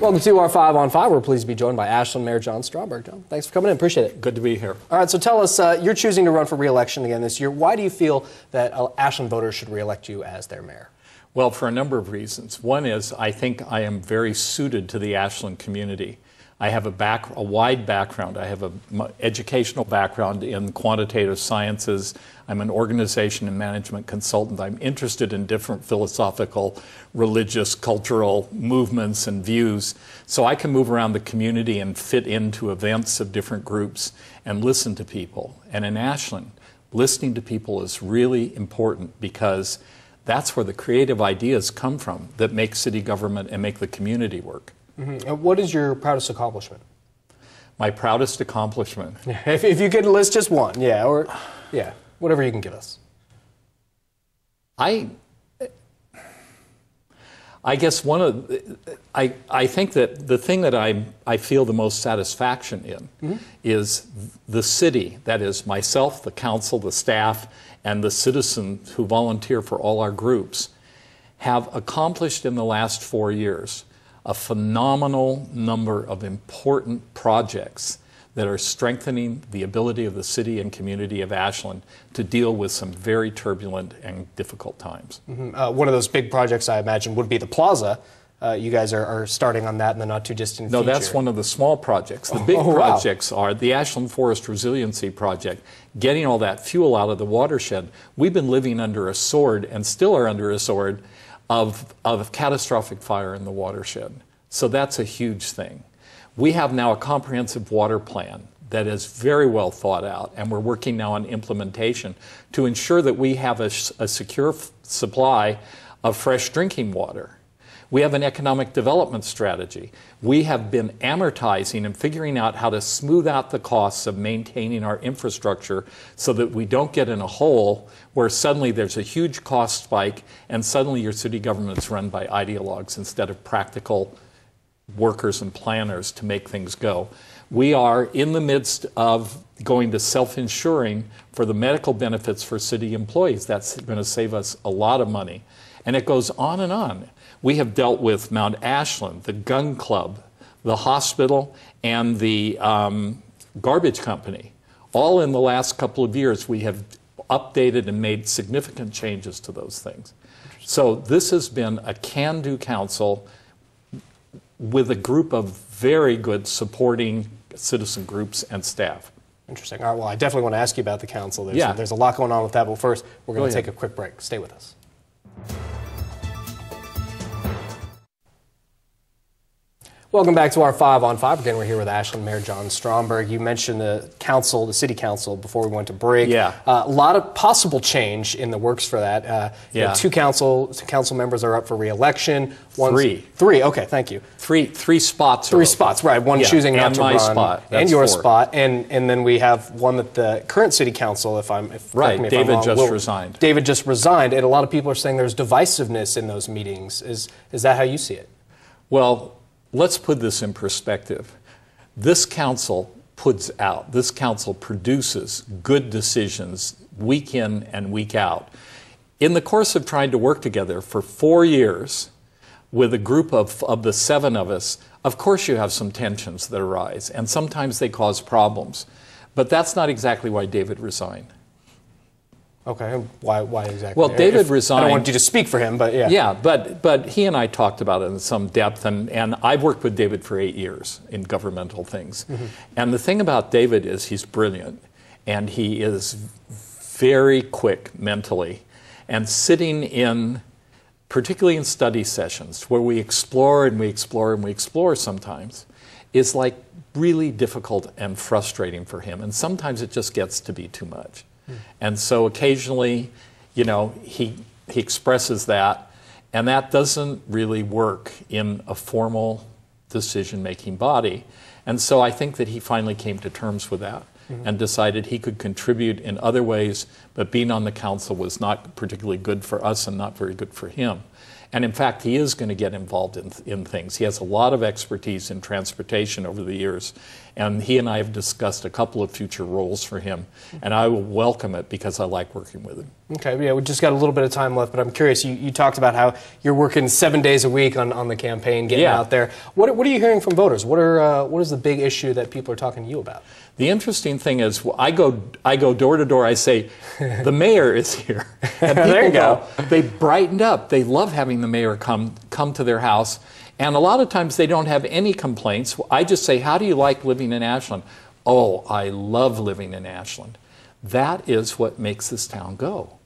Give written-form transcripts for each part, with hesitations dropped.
Welcome to our 5 on 5. We're pleased to be joined by Ashland Mayor John Stromberg. John, thanks for coming in. Appreciate it. Good to be here. All right, so tell us, you're choosing to run for re-election again this year. Why do you feel that Ashland voters should re-elect you as their mayor? Well, for a number of reasons. One is I think I am very suited to the Ashland community. I have a wide background. I have an educational background in quantitative sciences. I'm an organization and management consultant. I'm interested in different philosophical, religious, cultural movements and views. So I can move around the community and fit into events of different groups and listen to people. And in Ashland, listening to people is really important because that's where the creative ideas come from that make city government and make the community work. Mm-hmm. What is your proudest accomplishment? My proudest accomplishment? If you could list just one, whatever you can give us. I guess I think that the thing that I feel the most satisfaction in is the city, that is myself, the council, the staff, and the citizens who volunteer for all our groups have accomplished in the last 4 years a phenomenal number of important projects that are strengthening the ability of the city and community of Ashland to deal with some very turbulent and difficult times. One of those big projects, I imagine, would be the plaza. You guys are starting on that in the not too distant future. No, that's one of the small projects. The big projects are the Ashland Forest Resiliency Project, getting all that fuel out of the watershed. We've been living under a sword, and still are under a sword, of catastrophic fire in the watershed. So that's a huge thing. We have now a comprehensive water plan that is very well thought out, and we're working now on implementation to ensure that we have a secure supply of fresh drinking water. We have an economic development strategy. We have been amortizing and figuring out how to smooth out the costs of maintaining our infrastructure so that we don't get in a hole where suddenly there's a huge cost spike and suddenly your city government's run by ideologues instead of practical workers and planners to make things go. We are in the midst of going to self-insuring for the medical benefits for city employees. That's going to save us a lot of money. And it goes on and on. We have dealt with Mount Ashland, the gun club, the hospital, and the garbage company. All in the last couple of years, we have updated and made significant changes to those things. So this has been a can-do council with a group of very good supporting citizen groups and staff. Interesting. All right, well, I definitely want to ask you about the council. There's a lot going on with that, but first, we're going to take a quick break. Stay with us. Welcome back to our 5 on 5. Again, we're here with Ashland Mayor John Stromberg. You mentioned the council, the city council, before we went to break. Yeah. A lot of possible change in the works for that. You know, two council members are up for re-election. Three. Okay, thank you. Three spots. Three spots, right. One choosing not to run. Spot. And your spot. And then we have one that the current city council, David just resigned. David just resigned, and a lot of people are saying there's divisiveness in those meetings. Is that how you see it? Well, let's put this in perspective. This council produces good decisions week in and week out. In the course of trying to work together for 4 years with a group of the 7 of us, of course you have some tensions that arise, and sometimes they cause problems. But that's not exactly why David resigned. Okay, why exactly? Well, David resigned. I don't want you to speak for him, but yeah. Yeah, but he and I talked about it in some depth, and I've worked with David for 8 years in governmental things. And the thing about David is he's brilliant, and he is very quick mentally. And sitting in, particularly in study sessions, where we explore and we explore and we explore sometimes, is like really difficult and frustrating for him. And sometimes it just gets to be too much. And so occasionally, you know, he expresses that, and that doesn't really work in a formal decision-making body. And so I think that he finally came to terms with that. and decided he could contribute in other ways, but being on the council was not particularly good for us and not very good for him. And in fact, he is going to get involved in things. He has a lot of expertise in transportation over the years, and he and I have discussed a couple of future roles for him, and I will welcome it because I like working with him. Okay, yeah, we just got a little bit of time left, but I'm curious, you talked about how you're working 7 days a week on the campaign, getting out there. What are you hearing from voters? What is the big issue that people are talking to you about? The interesting thing is, I go door to door. I say, the mayor is here, and people there you go. They brightened up. They love having the mayor come to their house, and a lot of times they don't have any complaints. I just say, how do you like living in Ashland? Oh, I love living in Ashland. That is what makes this town go.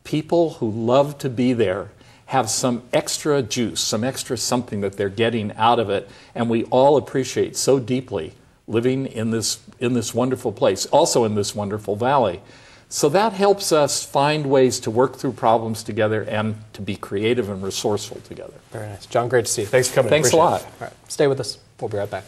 People who love to be there have some extra juice, some extra something that they're getting out of it, and we all appreciate so deeply living in this wonderful place, also in this wonderful valley. So that helps us find ways to work through problems together and to be creative and resourceful together. Very nice. John, great to see you. Thanks for coming. Thanks a lot. All right, stay with us. We'll be right back.